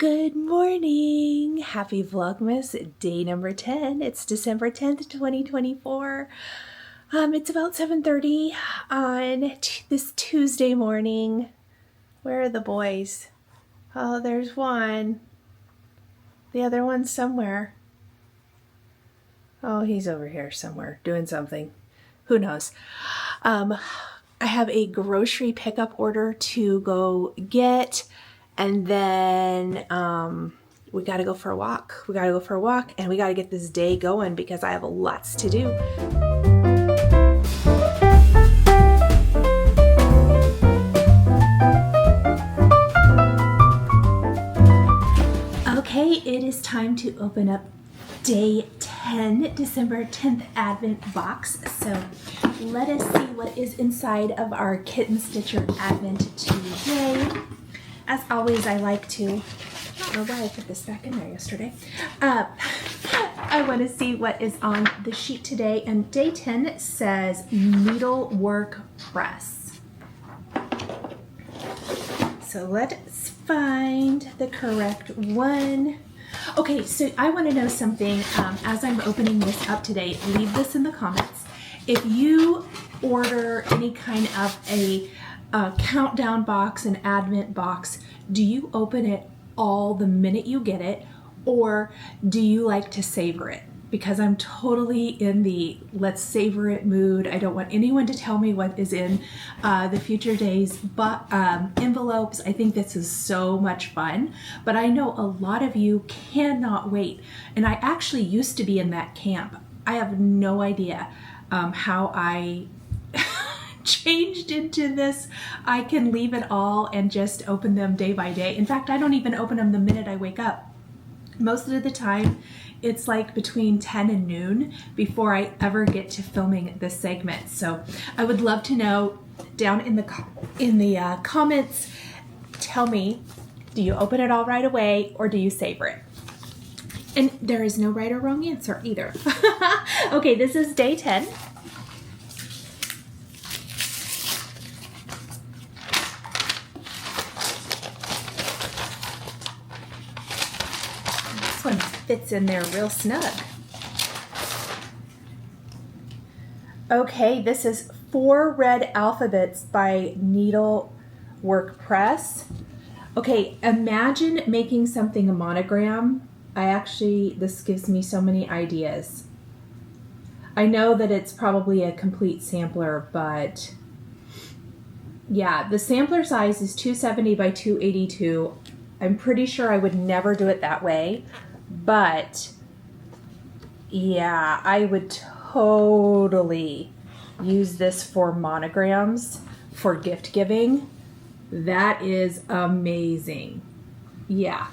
Good morning! Happy Vlogmas day number 10. It's December 10th, 2024. It's about 7:30 on this Tuesday morning. Where are the boys? Oh, there's one. The other one's somewhere. Oh, he's over here somewhere doing something. Who knows? I have a grocery pickup order to go get. And then we got to go for a walk. We got to go for a walk and we got to get this day going because I have lots to do. Okay, it is time to open up day 10, December 10th Advent box. So let us see what is inside of our Kitten Stitcher Advent today. As always, I like to, I don't know why I put this back in there yesterday. I want to see what is on the sheet today. And day 10 says needlework press. So let's find the correct one. Okay, so I want to know something as I'm opening this up today. Leave this in the comments. If you order any kind of a countdown box, an advent box, do you open it all the minute you get it, or do you like to savor it? Because I'm totally in the let's savor it mood. I don't want anyone to tell me what is in the future days but envelopes. I think this is so much fun, but I know a lot of you cannot wait, and I actually used to be in that camp. I have no idea how I changed into this. I can leave it all and just open them day by day. In fact, I don't even open them the minute I wake up. Most of the time, it's like between 10 and noon before I ever get to filming this segment. So I would love to know down in the comments, tell me, do you open it all right away or do you savor it? And there is no right or wrong answer either. Okay, this is day 10. This one fits in there real snug. Okay, this is 4 Red Alphabets by Needlework Press. Okay, imagine making something a monogram. This gives me so many ideas. I know that it's probably a complete sampler, but yeah, the sampler size is 270 by 282. I'm pretty sure I would never do it that way, but yeah, I would totally use this for monograms, for gift giving. That is amazing. Yeah,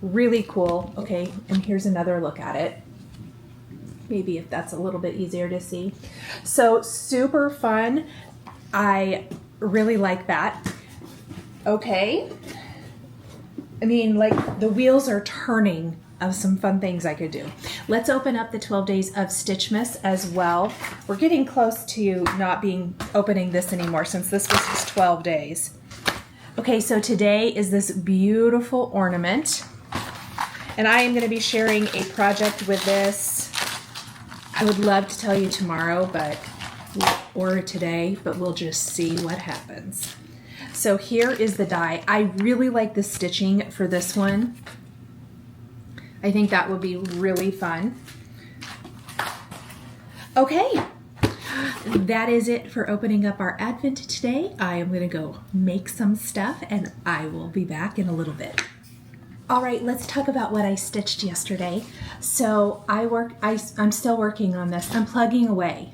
really cool. Okay, and here's another look at it. Maybe if that's a little bit easier to see. So super fun. I really like that. Okay. I mean, like, the wheels are turning of some fun things I could do. Let's open up the 12 days of STITCHMAS as well. We're getting close to not opening this anymore since this was just 12 days. Okay, so today is this beautiful ornament. And I am going to be sharing a project with this. I would love to tell you tomorrow, or today, but we'll just see what happens. So here is the die. I really like the stitching for this one. I think that would be really fun. Okay, that is it for opening up our Advent today. I am going to go make some stuff and I will be back in a little bit. All right, let's talk about what I stitched yesterday. So I'm still working on this. I'm plugging away.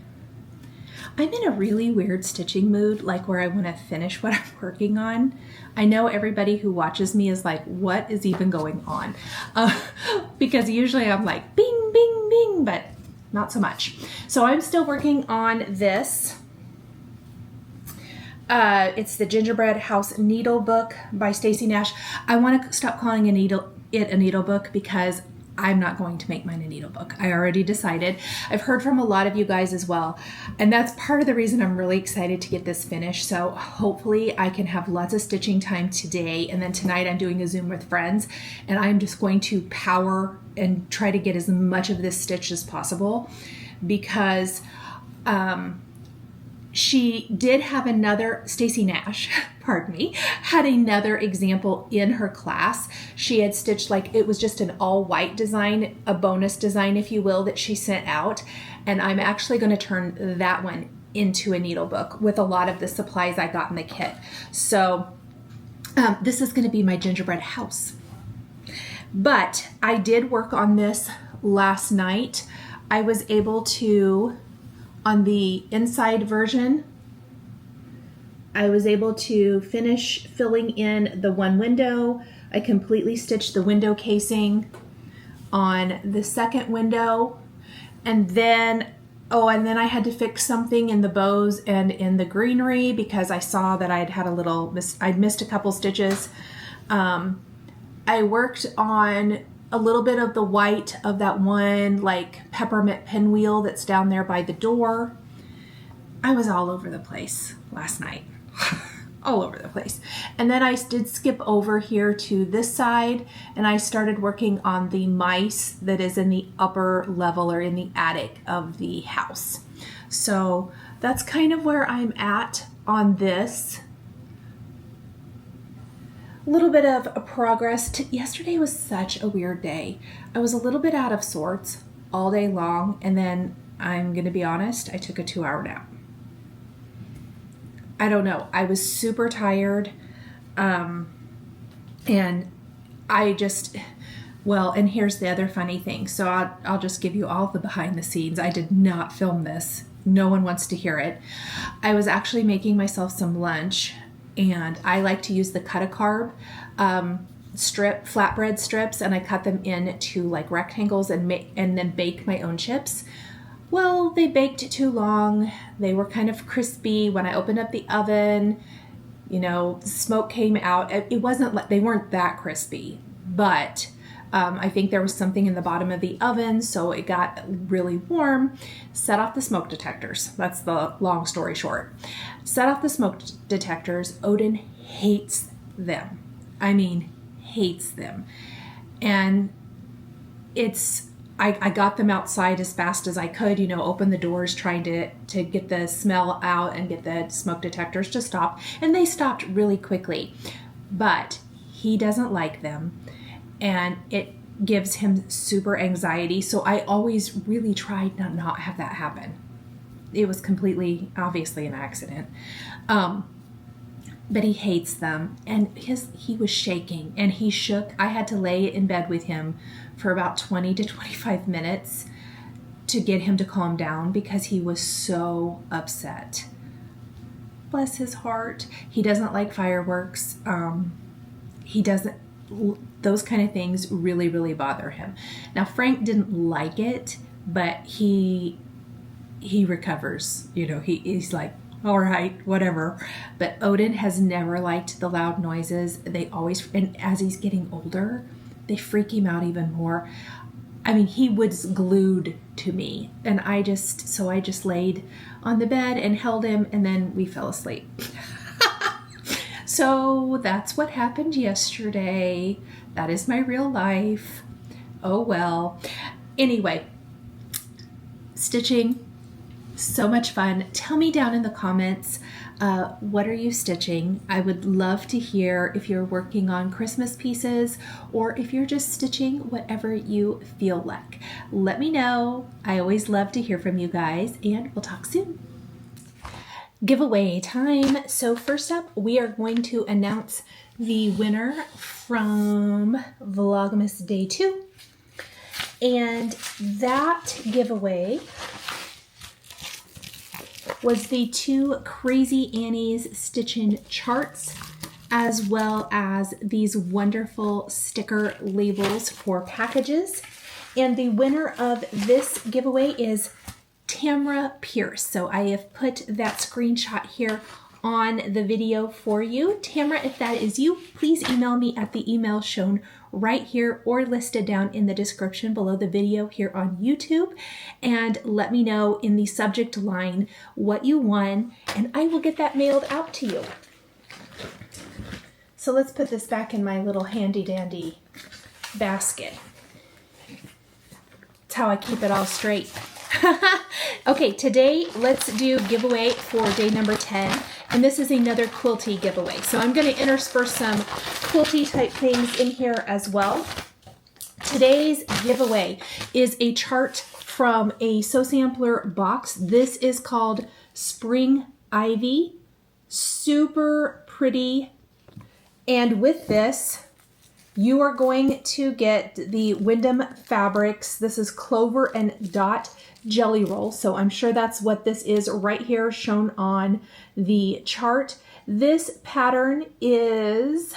I'm in a really weird stitching mood, like where I want to finish what I'm working on. I know everybody who watches me is like, what is even going on? Because usually I'm like, bing, bing, bing, but not so much. So I'm still working on this. It's the Gingerbread House Needle Book by Stacy Nash. I want to stop calling it a needle book because I'm not going to make mine a needle book. I already decided. I've heard from a lot of you guys as well. And that's part of the reason I'm really excited to get this finished. So hopefully I can have lots of stitching time today. And then tonight I'm doing a Zoom with friends. And I'm just going to power and try to get as much of this stitched as possible. Because she did have another, Stacy Nash, pardon me, had another example in her class. She had stitched like, it was just an all white design, a bonus design, if you will, that she sent out. And I'm actually going to turn that one into a needle book with a lot of the supplies I got in the kit. So this is going to be my gingerbread house. But I did work on this last night. I was able to, on the inside version, I was able to finish filling in the one window. I completely stitched the window casing on the second window. And then, I had to fix something in the bows and in the greenery because I saw that I'd had I'd missed a couple stitches. I worked on a little bit of the white of that one like peppermint pinwheel that's down there by the door. I was all over the place last night. All over the place. And then I did skip over here to this side and I started working on the mice that is in the upper level or in the attic of the house. So that's kind of where I'm at on this. A little bit of progress. Yesterday was such a weird day. I was a little bit out of sorts all day long, and then I'm gonna be honest, I took a 2-hour nap. I don't know, I was super tired, and I just, well, and here's the other funny thing. So I'll just give you all the behind the scenes. I did not film this. No one wants to hear it. I was actually making myself some lunch. And I like to use the cut-a-carb flatbread strips, and I cut them into like rectangles and then bake my own chips. Well, they baked too long. They were kind of crispy. When I opened up the oven, you know, smoke came out. It wasn't like, they weren't that crispy, but I think there was something in the bottom of the oven, so it got really warm. Set off the smoke detectors. That's the long story short. Set off the smoke detectors. Odin hates them. I mean, hates them. And I got them outside as fast as I could, you know, open the doors trying to get the smell out and get the smoke detectors to stop. And they stopped really quickly. But he doesn't like them. And it gives him super anxiety. So I always really tried to not have that happen. It was completely, obviously an accident. But he hates them. And he was shaking and he shook. I had to lay in bed with him for about 20 to 25 minutes to get him to calm down because he was so upset. Bless his heart. He doesn't like fireworks. He doesn't, those kind of things really, really bother him. Now, Frank didn't like it, but he recovers. You know, he's like, all right, whatever. But Odin has never liked the loud noises. They always, and as he's getting older, they freak him out even more. I mean, he was glued to me, and I just laid on the bed and held him, and then we fell asleep. So that's what happened yesterday. That is my real life. Oh well. Anyway, stitching, so much fun. Tell me down in the comments, what are you stitching? I would love to hear if you're working on Christmas pieces or if you're just stitching whatever you feel like. Let me know. I always love to hear from you guys, and we'll talk soon. Giveaway time. So first up, we are going to announce the winner from Vlogmas Day 2. And that giveaway was the 2 Crazy Annie's Stitchin' charts, as well as these wonderful sticker labels for packages. And the winner of this giveaway is Tamra Pierce. So I have put that screenshot here on the video for you. Tamra, if that is you, please email me at the email shown right here or listed down in the description below the video here on YouTube, and let me know in the subject line what you won, and I will get that mailed out to you. So let's put this back in my little handy dandy basket. That's how I keep it all straight. Okay, today let's do giveaway for day number 10, and this is another quilty giveaway. So I'm going to intersperse some quilty type things in here as well. Today's giveaway is a chart from a Sew Sampler box. This is called Spring Ivy. Super pretty. And with this, you are going to get the Wyndham Fabrics. This is Clover and Dot Jelly Roll. So I'm sure that's what this is right here shown on the chart. This pattern is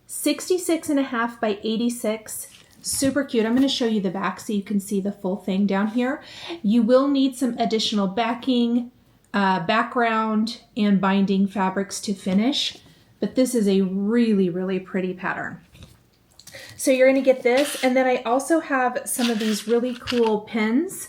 66.5 by 86. Super cute. I'm going to show you the back so you can see the full thing down here. You will need some additional backing, background, and binding fabrics to finish. But this is a really, really pretty pattern. So you're going to get this, and then I also have some of these really cool pins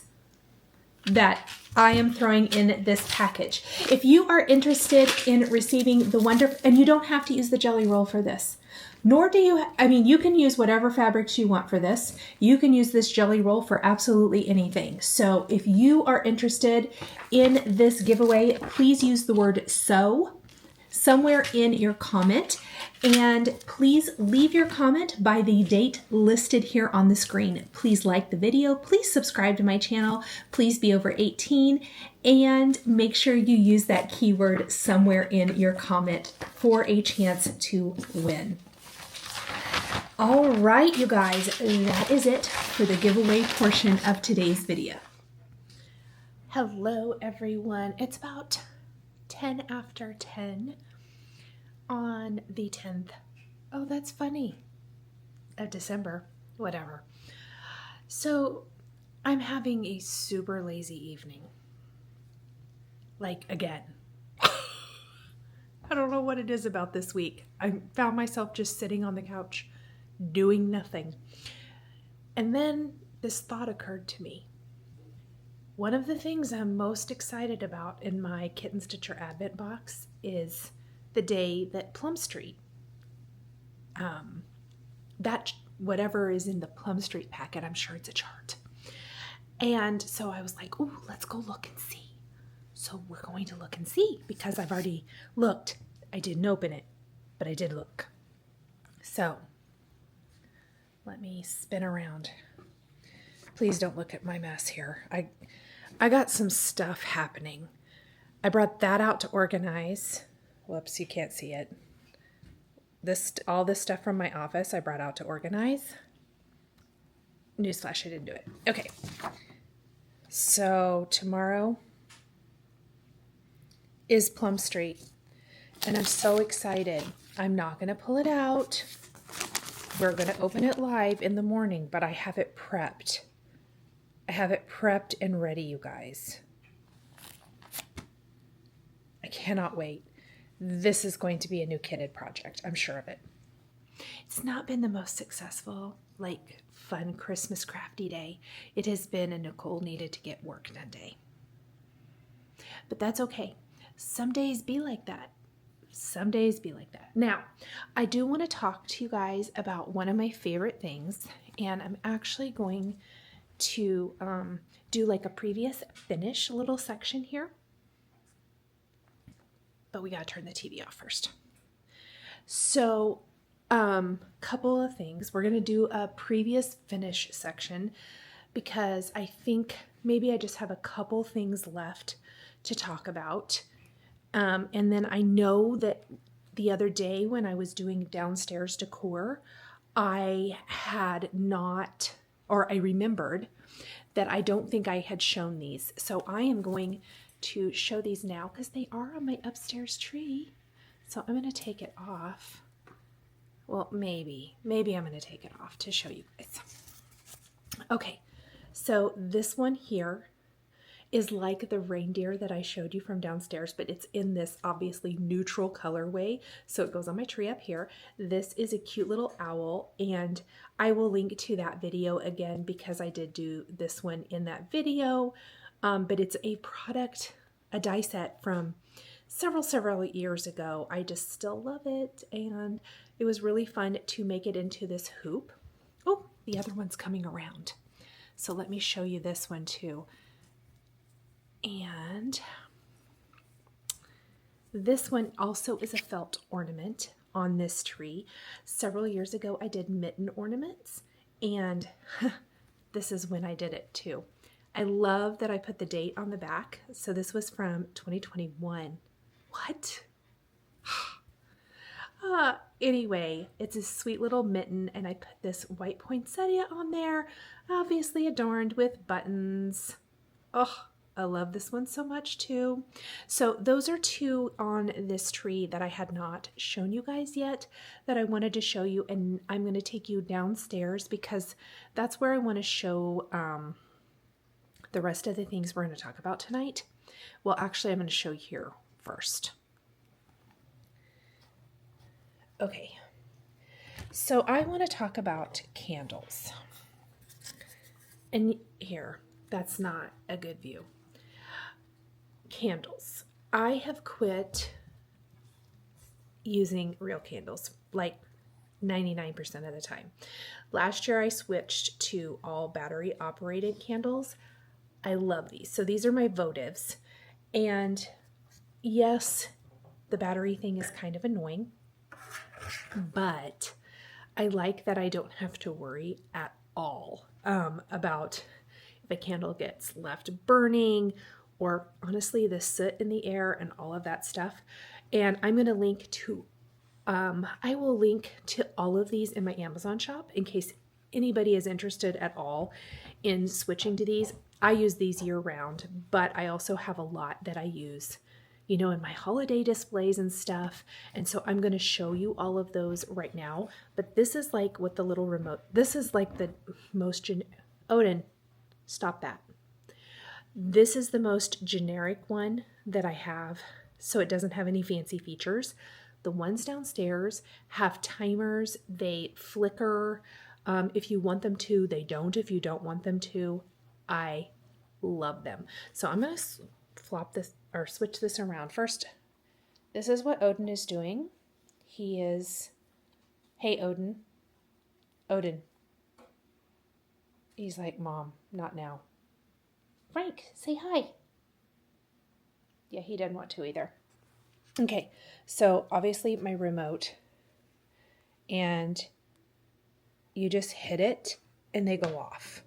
that I am throwing in this package. If you are interested in receiving the and you don't have to use the jelly roll for this, nor do you, I mean, you can use whatever fabrics you want for this. You can use this jelly roll for absolutely anything. So if you are interested in this giveaway, please use the word sew somewhere in your comment, and please leave your comment by the date listed here on the screen. Please like the video, please subscribe to my channel, please be over 18, and make sure you use that keyword somewhere in your comment for a chance to win. All right, you guys, that is it for the giveaway portion of today's video. Hello, everyone. It's about 10 after 10 on the 10th. Oh, that's funny. Of December, whatever. So I'm having a super lazy evening. Like, again. I don't know what it is about this week. I found myself just sitting on the couch doing nothing. And then this thought occurred to me. One of the things I'm most excited about in my Kitten Stitcher Advent box is the day that Plum Street, that whatever is in the Plum Street packet, I'm sure it's a chart. And so I was like, ooh, let's go look and see. So we're going to look and see because I've already looked. I didn't open it, but I did look. So let me spin around. Please don't look at my mess here. I got some stuff happening. I brought that out to organize. Whoops, you can't see it. All this stuff from my office I brought out to organize. Newsflash, I didn't do it. Okay. So tomorrow is Plum Street, and I'm so excited. I'm not going to pull it out. We're going to open it live in the morning, but I have it prepped. I have it prepped and ready, you guys. I cannot wait. This is going to be a new kitted project. I'm sure of it. It's not been the most successful, like, fun Christmas crafty day. It has been a Nichol needed to get work done day. But that's okay. Some days be like that. Some days be like that. Now, I do want to talk to you guys about one of my favorite things, and I'm actually going to do like a previous finish little section here. But we got to turn the TV off first. So, couple of things. We're going to do a previous finish section because I think maybe I just have a couple things left to talk about. And then I know that the other day when I was doing downstairs decor, I had not, or I remembered that I don't think I had shown these. So I am going to show these now because they are on my upstairs tree. So I'm going to take it off. Well, maybe I'm going to take it off to show you guys. Okay, so this one here, is like the reindeer that I showed you from downstairs, but it's in this obviously neutral colorway. So it goes on my tree up here. This is a cute little owl, and I will link to that video again because I did do this one in that video. But it's a product, a die set from several years ago. I just still love it, and it was really fun to make it into this hoop. Oh, the other one's coming around. So let me show you this one too. And this one also is a felt ornament on this tree. Several years ago I did mitten ornaments, and this is when I did it too. I love that I put the date on the back. So this was from 2021. What? Anyway, it's a sweet little mitten, and I put this white poinsettia on there, obviously adorned with buttons. Oh, I love this one so much too. So those are two on this tree that I had not shown you guys yet that I wanted to show you, and I'm going to take you downstairs because that's where I want to show the rest of the things we're going to talk about tonight. Well, actually, I'm going to show you here first. Okay, so I want to talk about candles. And here, that's not a good view. Candles. I have quit using real candles, like 99% of the time. Last year I switched to all battery operated candles. I love these. So these are my votives. And yes, the battery thing is kind of annoying, but I like that I don't have to worry at all about if a candle gets left burning, or honestly the soot in the air and all of that stuff. And I'm going to link to, I will link to all of these in my Amazon shop in case anybody is interested at all in switching to these. I use these year round, but I also have a lot that I use, you know, in my holiday displays and stuff. And so I'm going to show you all of those right now. But this is like with the little remote. This is like the most, Odin, stop that. This is the most generic one that I have, so it doesn't have any fancy features. The ones downstairs have timers. They flicker. If you want them to, they don't if you don't want them to. I love them. So I'm going to flop this or switch this around. First, this is what Odin is doing. He is, hey Odin. Odin. He's like, Mom, not now. Frank, say hi. Yeah, he didn't want to either. Okay, so obviously my remote, and you just hit it and they go off.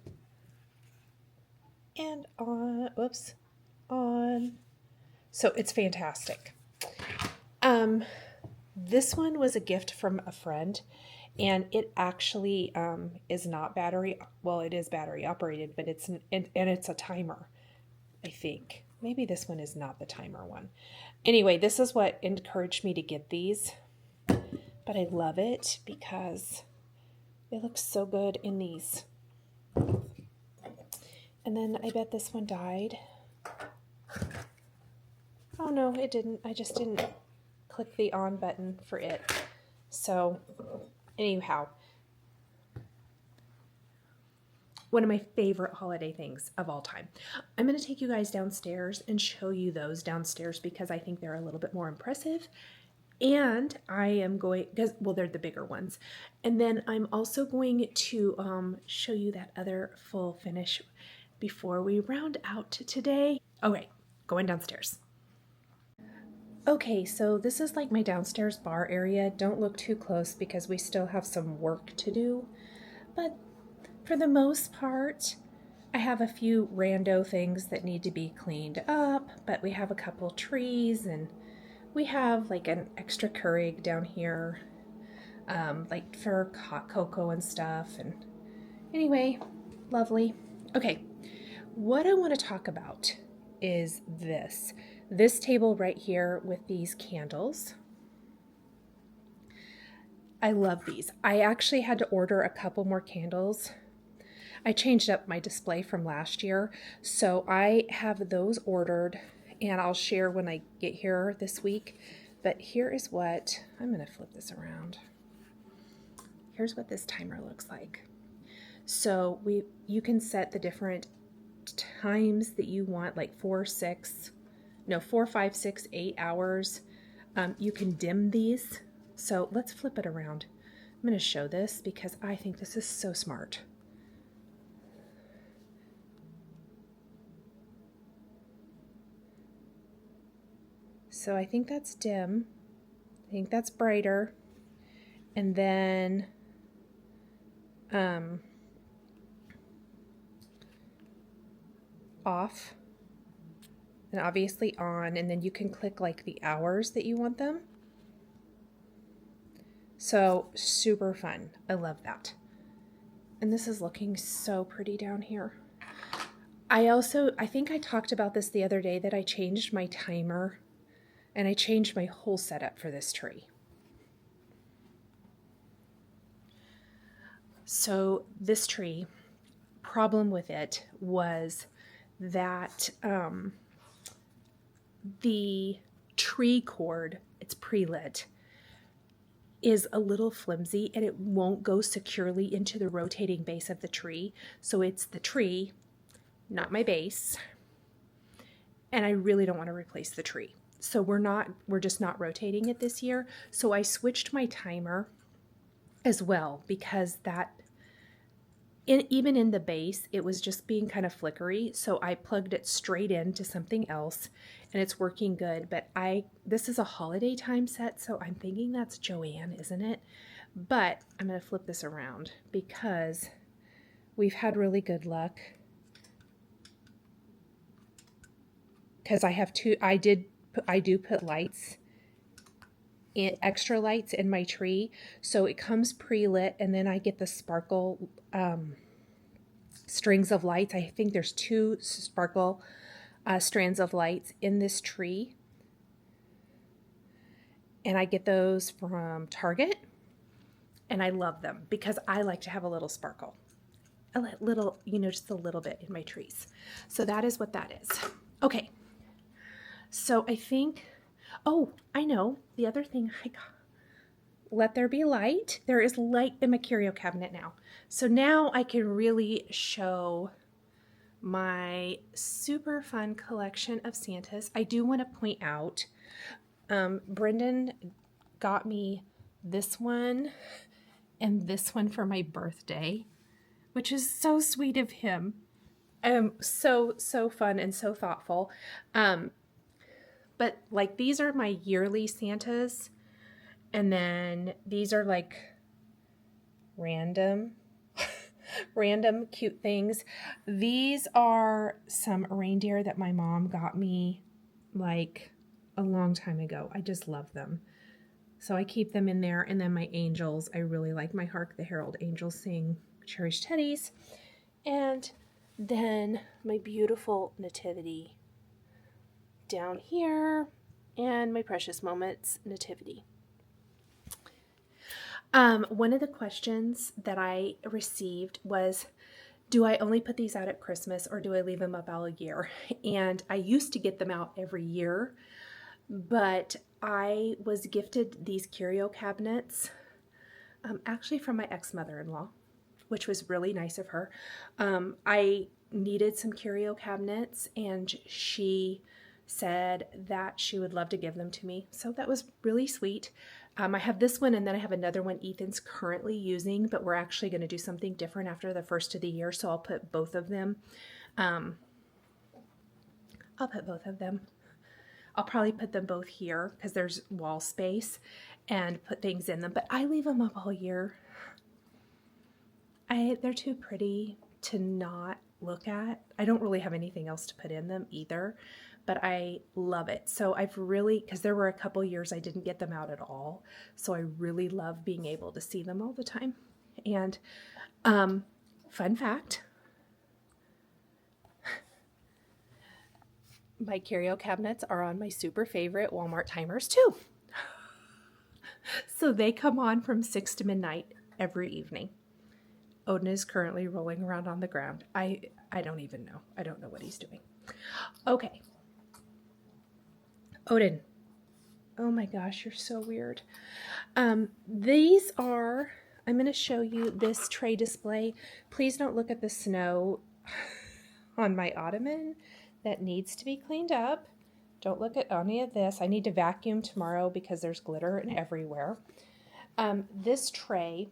And on, whoops, on. So it's fantastic. This one was a gift from a friend, and it actually is not battery. Well, it is battery operated, but it's a timer, I think. Maybe this one is not the timer one. Anyway, this is what encouraged me to get these, but I love it because it looks so good in these. And then I bet this one died. Oh no, it didn't. I just didn't click the on button for it. So anyhow, one of my favorite holiday things of all time. I'm going to take you guys downstairs and show you those downstairs because I think they're a little bit more impressive. And I am going, because, well, they're the bigger ones. And then I'm also going to show you that other full finish before we round out today. Okay, going downstairs. Okay, so this is like my downstairs bar area. Don't look too close because we still have some work to do. But for the most part, I have a few rando things that need to be cleaned up, but we have a couple trees, and we have like an extra Keurig down here, like for hot cocoa and stuff. And anyway, lovely. Okay, what I want to talk about is this table right here with these candles. I love these. I actually had to order a couple more candles. I changed up my display from last year, so I have those ordered, and I'll share when I get here this week. But here is what, I'm going to flip this around. Here's what this timer looks like. So you can set the different times that you want, like 4, 5, 6, 8 hours. You can dim these. So let's flip it around. I'm going to show this because I think this is so smart. So I think that's dim. I think that's brighter. And then off, and obviously on, and then you can click like the hours that you want them. So super fun. I love that. And this is looking so pretty down here. I think I talked about this the other day, that I changed my timer and I changed my whole setup for this tree. So this tree, problem with it was that the tree cord, it's pre-lit, is a little flimsy and it won't go securely into the rotating base of the tree. So it's the tree, not my base. And I really don't want to replace the tree. So we're just not rotating it this year. So I switched my timer as well, because even in the base, it was just being kind of flickery. So I plugged it straight into something else and it's working good. But this is a holiday time set, so I'm thinking that's Joanne, isn't it? But I'm going to flip this around because we've had really good luck. Because I do put lights, extra lights in my tree, so it comes pre-lit, and then I get the sparkle strings of lights. I think there's 2 sparkle strands of lights in this tree, and I get those from Target, and I love them because I like to have a little sparkle, just a little bit in my trees. So that is what that is. Okay, so I think, oh, I know the other thing I got. Let there be light. There is light in my curio cabinet now. So now I can really show my super fun collection of Santas. I do want to point out, Brendan got me this one and this one for my birthday, which is so sweet of him. So fun and so thoughtful. But like, these are my yearly Santas. And then these are like random cute things. These are some reindeer that my mom got me like a long time ago. I just love them. So I keep them in there. And then my angels, I really like my Hark the Herald Angels Sing Cherished Teddies. And then my beautiful nativity down here, and my Precious Moments nativity. One of the questions that I received was, do I only put these out at Christmas or do I leave them up all year? And I used to get them out every year, but I was gifted these curio cabinets, actually from my ex-mother-in-law, which was really nice of her. I needed some curio cabinets and she said that she would love to give them to me. So that was really sweet. I have this one, and then I have another one Ethan's currently using, but we're actually going to do something different after the first of the year. So I'll put both of them. I'll probably put them both here because there's wall space, and put things in them, but I leave them up all year. They're too pretty to not look at. I don't really have anything else to put in them either, but I love it. So because there were a couple years I didn't get them out at all. So I really love being able to see them all the time. And fun fact, my curio cabinets are on my super favorite Walmart timers too. So they come on from 6 to midnight every evening. Odin is currently rolling around on the ground. I don't even know. I don't know what he's doing. Okay. Odin. Oh my gosh, you're so weird. These are, I'm going to show you this tray display. Please don't look at the snow on my ottoman. That needs to be cleaned up. Don't look at any of this. I need to vacuum tomorrow because there's glitter everywhere. This tray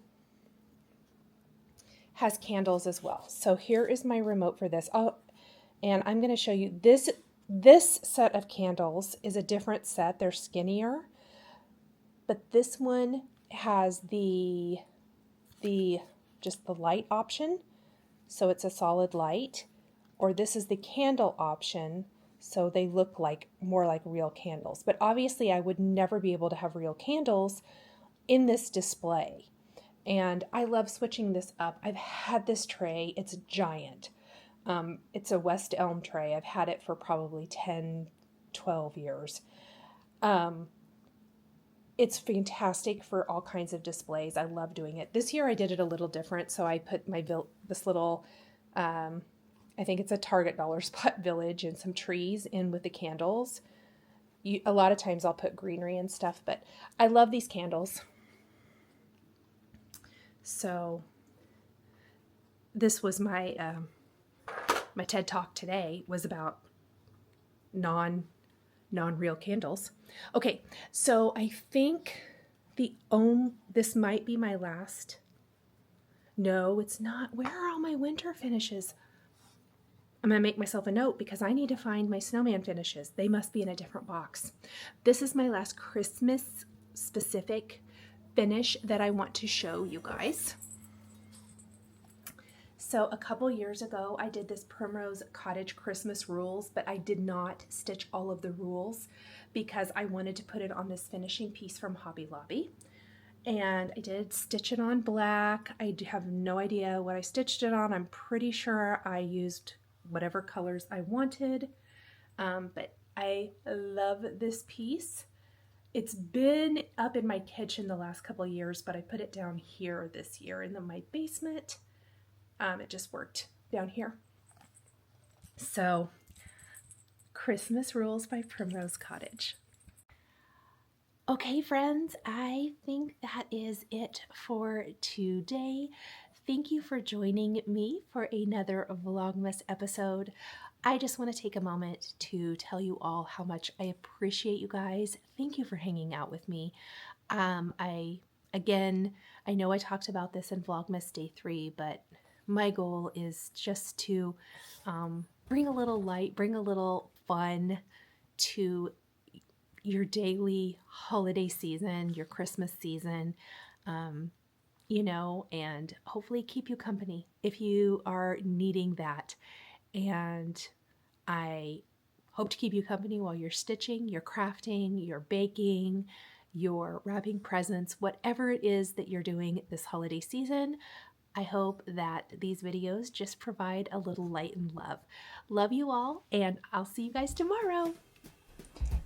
has candles as well. So here is my remote for this. And I'm going to show you this. This set of candles is a different set. They're skinnier, but this one has just the light option, so it's a solid light, or this is the candle option, so they look like more like real candles. But obviously I would never be able to have real candles in this display. And I love switching this up. I've had this tray. It's giant. It's a West Elm tray. I've had it for probably 10, 12 years. It's fantastic for all kinds of displays. I love doing it. This year I did it a little different. So I put this little, I think it's a Target Dollar Spot village, and some trees in with the candles. A lot of times I'll put greenery and stuff, but I love these candles. So this was my my TED Talk today was about non-real candles. Okay, so I think this might be my last. No, it's not. Where are all my winter finishes? I'm going to make myself a note because I need to find my snowman finishes. They must be in a different box. This is my last Christmas specific finish that I want to show you guys. So a couple years ago, I did this Primrose Cottage Christmas rules, but I did not stitch all of the rules because I wanted to put it on this finishing piece from Hobby Lobby. And I did stitch it on black. I have no idea what I stitched it on. I'm pretty sure I used whatever colors I wanted. But I love this piece. It's been up in my kitchen the last couple of years, but I put it down here this year in my basement. It just worked down here. So, Christmas Rules by Primrose Cottage. Okay, friends, I think that is it for today. Thank you for joining me for another Vlogmas episode. I just want to take a moment to tell you all how much I appreciate you guys. Thank you for hanging out with me. I know I talked about this in Vlogmas Day 3, but my goal is just to bring a little light, bring a little fun to your daily holiday season, your Christmas season, and hopefully keep you company if you are needing that. And I hope to keep you company while you're stitching, you're crafting, you're baking, you're wrapping presents, whatever it is that you're doing this holiday season. I hope that these videos just provide a little light and love. Love you all, and I'll see you guys tomorrow.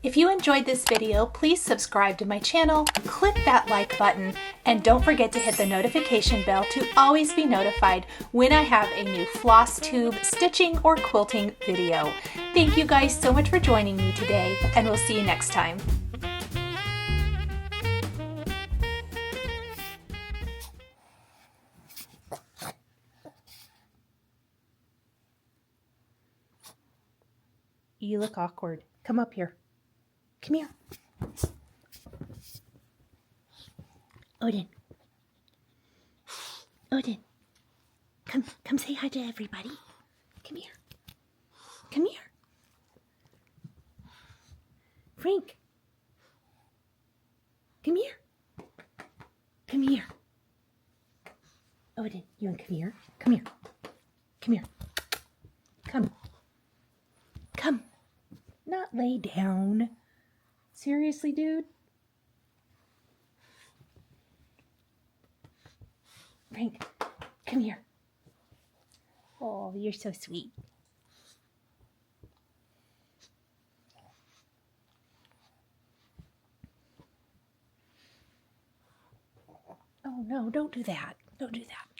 If you enjoyed this video, please subscribe to my channel, click that like button, and don't forget to hit the notification bell to always be notified when I have a new Flosstube stitching or quilting video. Thank you guys so much for joining me today, and we'll see you next time. You look awkward. Come up here. Come here. Odin. Odin. Come say hi to everybody. Come here. Come here. Frank. Come here. Come here. Odin, you want to come here? Come here. Come here. Come. Come. Not lay down. Seriously, dude? Frank, come here. Oh, you're so sweet. Oh, no, don't do that. Don't do that.